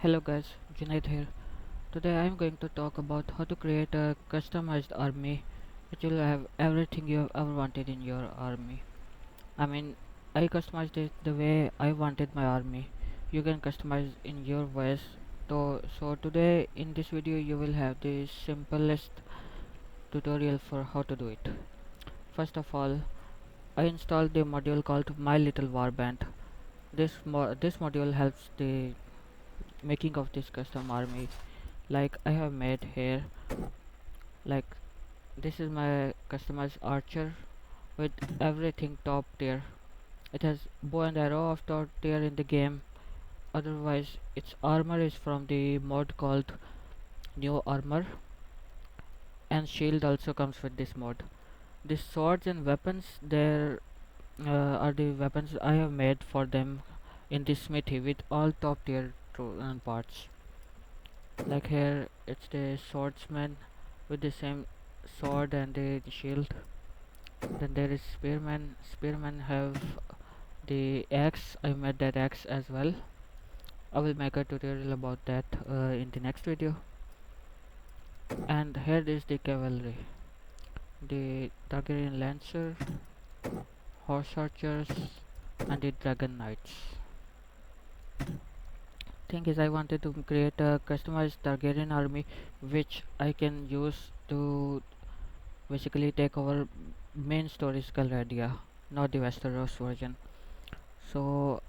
Hello guys, Junaid here. Today I am going to talk about how to create a customized army which will have everything you have ever wanted in your army. I mean, I customized it the way I wanted my army. You can customize in your ways. So today in this video you will have the simplest tutorial for how to do it. First of all, I installed the module called My Little Warband. This module helps the making of this custom army like I have made here. Like this is my customized archer with everything top tier. It has bow and arrow of top tier in the game. Otherwise its armor is from the mod called new armor, and shield also comes with this mod. The swords and weapons there are the weapons I have made for them in this smithy with all top tier parts. Like here it's the swordsman with the same sword and the shield. Then there is spearman. Spearman have the axe. I made that axe as well. I will make a tutorial about that in the next video. And here is the cavalry, the Targaryen lancer, horse archers, and the dragon knights. Thing is, I wanted to create a customized Targaryen army which I can use to basically take over main story Skullradia, not the Westeros version. So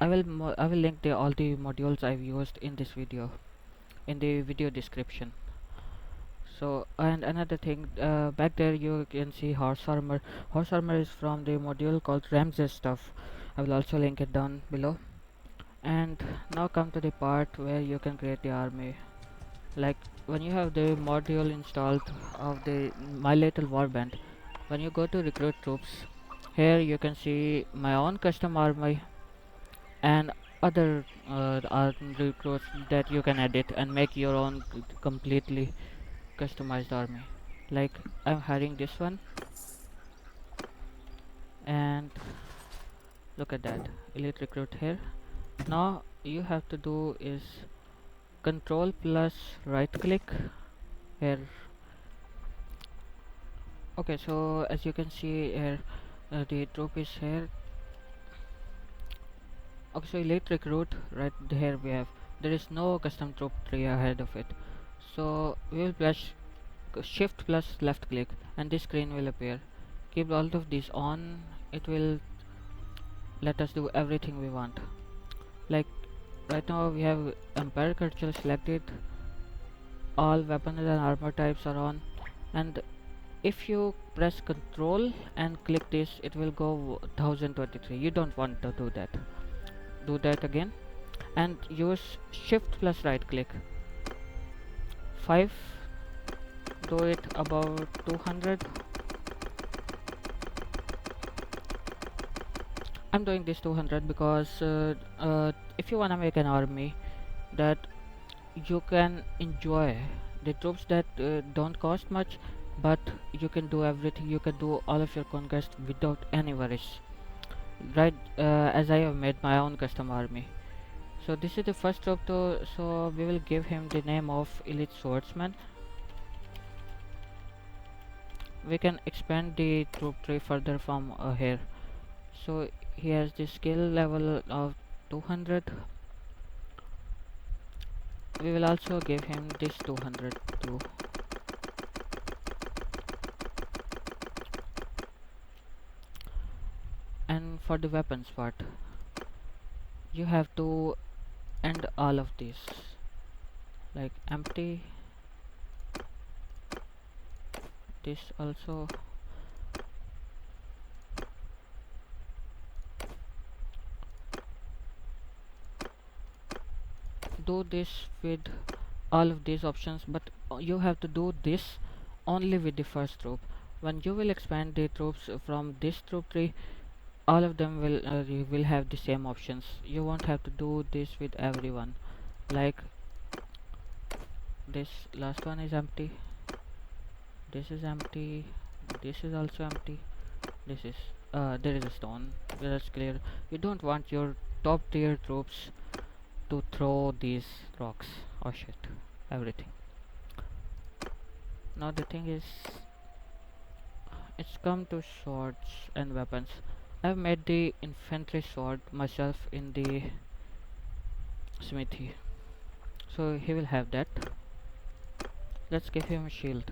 I will link all the modules I've used in this video in the video description. So, and another thing, back there you can see horse armor. Horse armor is from the module called Ramsay stuff. I will also link it down below. And now come to the part where you can create the army. Like when you have the module installed of the My Little Warband, when you go to recruit troops, here you can see my own custom army and other recruits that you can edit and make your own completely customized army. Like I'm hiring this one, and look at that elite recruit here. Now you have to do is control plus right click here. Okay, so as you can see here, the troop is here. Okay, so elite recruit right here we have. There is no custom troop tree ahead of it, so we will press shift plus left click and this screen will appear. Keep all of these on. It will let us do everything we want. Like right now we have empire culture selected, all weapons and armor types are on, and if you press control and click this it will go 1023. You don't want to do that. Do that again and use shift plus right click 5. Do it about 200. I'm doing this 200 because if you wanna make an army that you can enjoy, the troops that don't cost much, but you can do everything, you can do all of your conquest without any worries, right? As I have made my own custom army. So this is the first troop so we will give him the name of elite swordsman. We can expand the troop tree further from here. So he has the skill level of 200. We will also give him this 200 too. And for the weapons part, you have to end all of this, like empty, this also. Do this with all of these options, but you have to do this only with the first troop. When you will expand the troops from this troop tree, all of them will have the same options. You won't have to do this with everyone. Like this last one is empty, this is empty, this is also empty, this is there is a stone. That's clear. You don't want your top tier troops to throw these rocks. Oh shit, everything. Now the thing is, it's come to swords and weapons. I've made the infantry sword myself in the smithy, so he will have that. Let's give him a shield.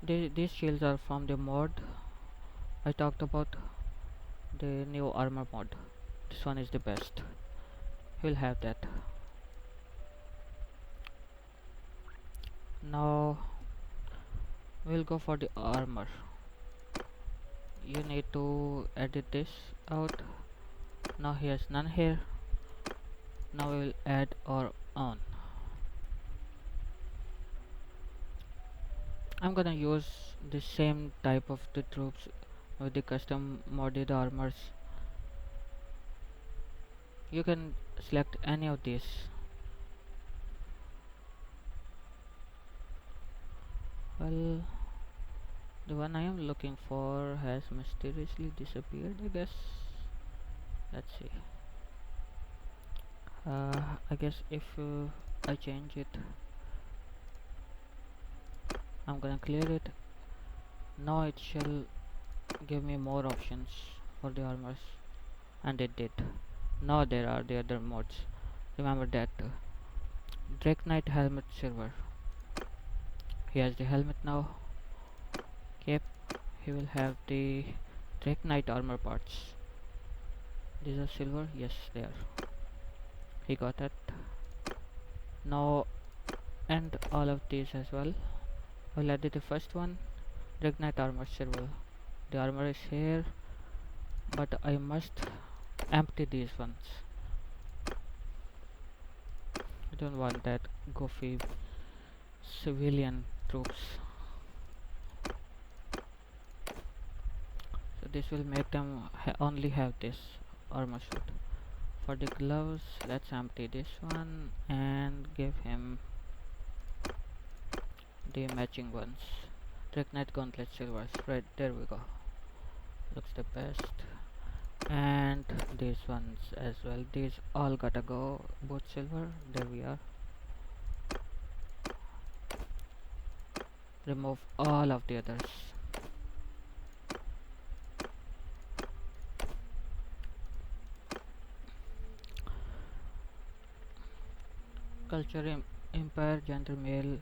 These shields are from the mod I talked about, the new armor mod. This one is the best. He'll have that. Now we'll go for the armor. You need to edit this out. Now he has none here. Now we will add our own. I'm gonna use the same type of the troops with the custom modded armors. You can select any of these. Well, the one I am looking for has mysteriously disappeared, I guess. Let's see. I guess if I change it, I'm gonna clear it. Now it shall give me more options for the armors, and it did. Now there are the other mods. Remember that Drake Knight helmet silver. He has the helmet now. Cape. He will have the Drake Knight armor parts. These are silver. Yes, they are. He got that. Now, and all of these as well. I'll add the first one. Drake Knight armor silver. The armor is here, but I must empty these ones. I don't want that goofy civilian troops. So this will make them only have this armor suit. For the gloves, let's empty this one and give him the matching ones. Drake Knight gauntlet silver. Right, there we go. Looks the best. And these ones as well. These all gotta go. Both silver. There we are. Remove all of the others. Culture, empire, gender, male.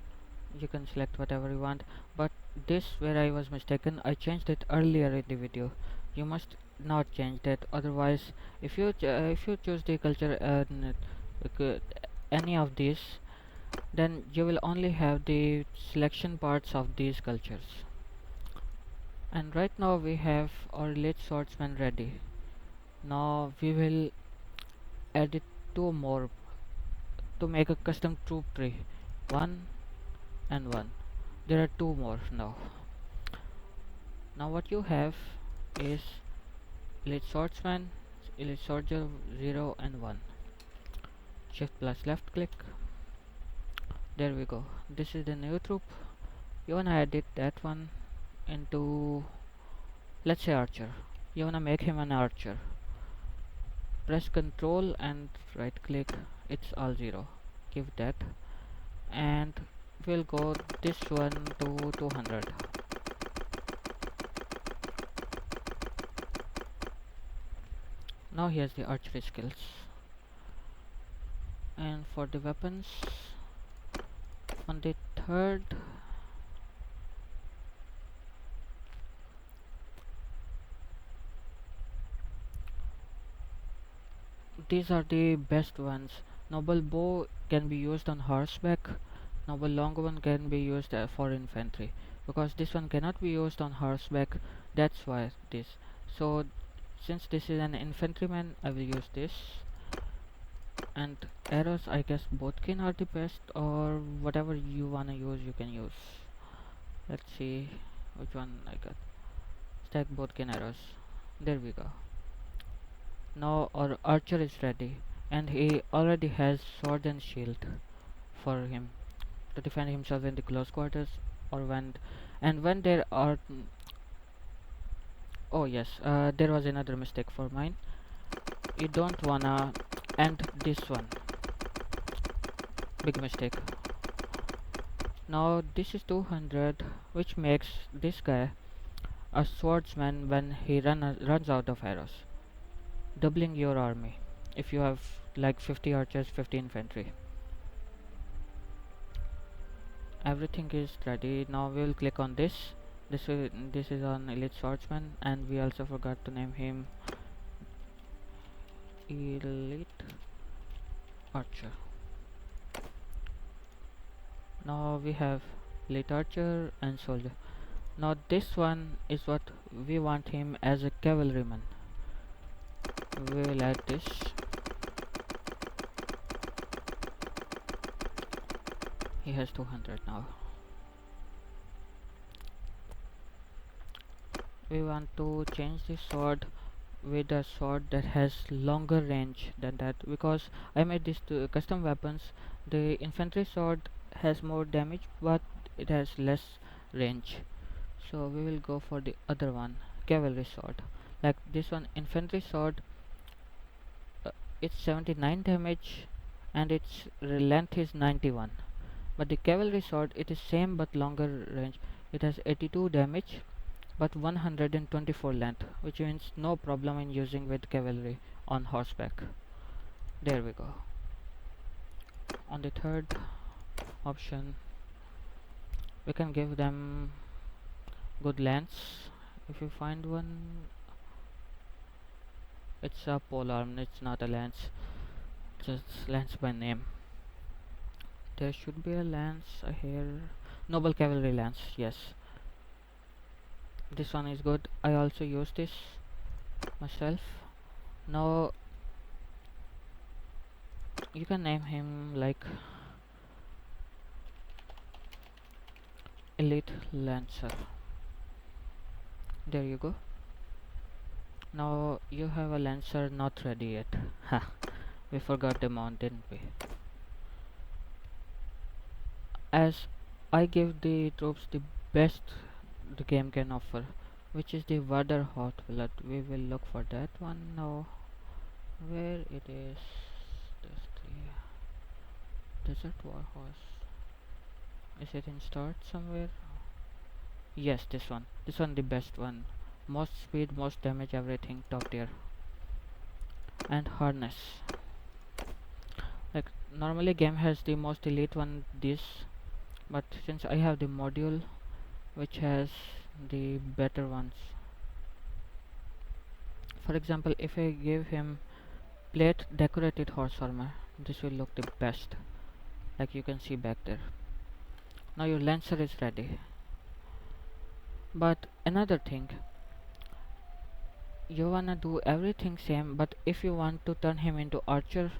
You can select whatever you want, but this where I was mistaken, I changed it earlier in the video. You must not change that, otherwise if you choose the culture any of these, then you will only have the selection parts of these cultures. And right now we have our elite swordsman ready. Now we will edit two more to make a custom troop tree. One and one. There are two more now. Now what you have is elite swordsman, elite soldier 0 and 1. Shift plus left click. There we go. This is the new troop. You wanna edit that one into, let's say, archer. You wanna make him an archer. Press Ctrl and right click. It's all 0. Give that, and we'll go this one to 200. Now he has the archery skills. And for the weapons, on the third, these are the best ones. Noble bow can be used on horseback. Noble longbow one can be used for infantry, because this one cannot be used on horseback. That's why this. So since this is an infantryman, I will use this. And arrows, I guess bodkin are the best, or whatever you wanna use you can use. Let's see which one I got. Stack bodkin arrows. There we go. Now our archer is ready, and he already has sword and shield for him to defend himself in the close quarters, or when there are oh yes, there was another mistake for mine. You don't wanna and this one, big mistake. Now this is 200, which makes this guy a swordsman when he runs out of arrows, doubling your army if you have like 50 archers, 50 infantry. Everything is ready. Now we will click on this. This is on elite swordsman, and we also forgot to name him elite archer. Now we have elite archer and soldier. Now this one is what we want him as a cavalryman. We will add this. He has 200 now. We want to change the sword with a sword that has longer range than that, because I made these two custom weapons. The infantry sword has more damage but it has less range, so we will go for the other one, cavalry sword. Like this one, infantry sword, uh, it's 79 damage and its length is 91, but the cavalry sword, it is same but longer range. It has 82 damage but 124 length, which means no problem in using with cavalry on horseback. There we go. On the third option, we can give them good lance. If you find one, it's a polearm, it's not a lance, just lance by name. There should be a lance here. Noble cavalry lance, yes. This one is good. I also use this myself. Now you can name him like elite lancer. There you go. Now you have a lancer not ready yet. Ha, we forgot the mount, didn't we? As I give the troops the best the game can offer, which is the Water Hot Blood. We will look for that one now. Where it is? This the Desert War Horse. Is it in start somewhere? Yes, this one. This one the best one. Most speed, most damage, everything top tier. And harness. Like normally game has the most elite one, this, but since I have the module which has the better ones. For example, if I give him plate decorated horse armor, this will look the best, like you can see back there. Now your lancer is ready. But another thing, you wanna do everything same, but if you want to turn him into archer,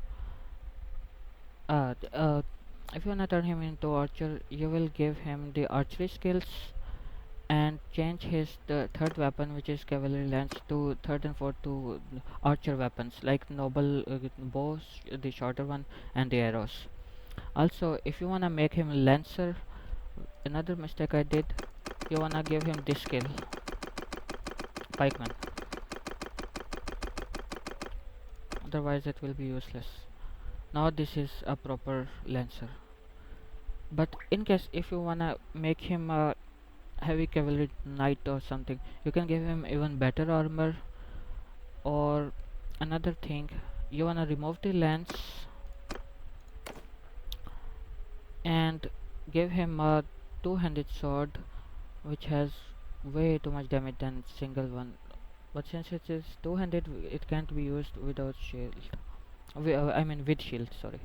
if you wanna turn him into archer, you will give him the archery skills and change his third weapon, which is cavalry lance, to third and fourth to archer weapons like noble bows, the shorter one, and the arrows. Also, if you wanna make him lancer, another mistake I did, you wanna give him this skill, pikeman. Otherwise, it will be useless. Now this is a proper lancer. But in case if you wanna make him a heavy cavalry knight or something, you can give him even better armor. Or another thing, you wanna remove the lance and give him a two-handed sword which has way too much damage than single one, but since it is two-handed, it can't be used without shield. I mean with shield, sorry.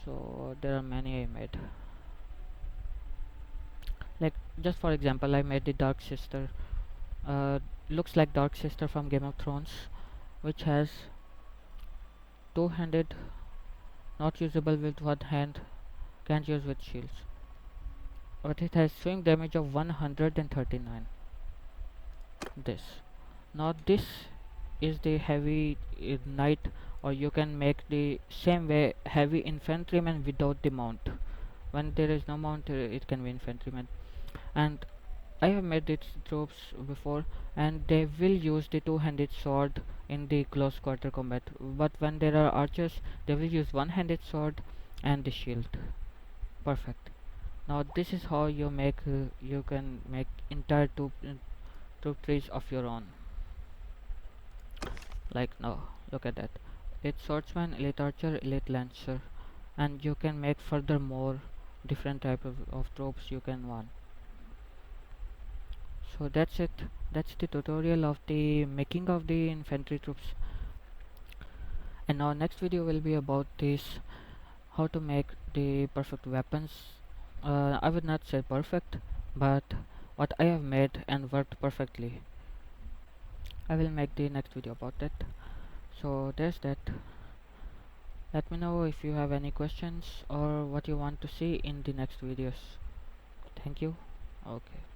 So there are many I made. Like just for example, I made the Dark Sister. Looks like Dark Sister from Game of Thrones, which has two-handed, not usable with one hand, can't use with shields. But it has swing damage of 139. This. Now this is the heavy knight, or you can make the same way heavy infantryman without the mount. When there is no mount, it can be infantryman. And I have made these troops before, and they will use the two-handed sword in the close quarter combat. But when there are archers, they will use one-handed sword and the shield. Perfect. Now this is how you can make entire troop trees of your own. Like now, look at that. Elite swordsman, elite archer, elite lancer, and you can make further more different type of tropes you can want. So that's it. That's the tutorial of the making of the infantry troops. And our next video will be about this, how to make the perfect weapons. I would not say perfect, but what I have made and worked perfectly. I will make the next video about that. So there's that. Let me know if you have any questions or what you want to see in the next videos. Thank you. Okay.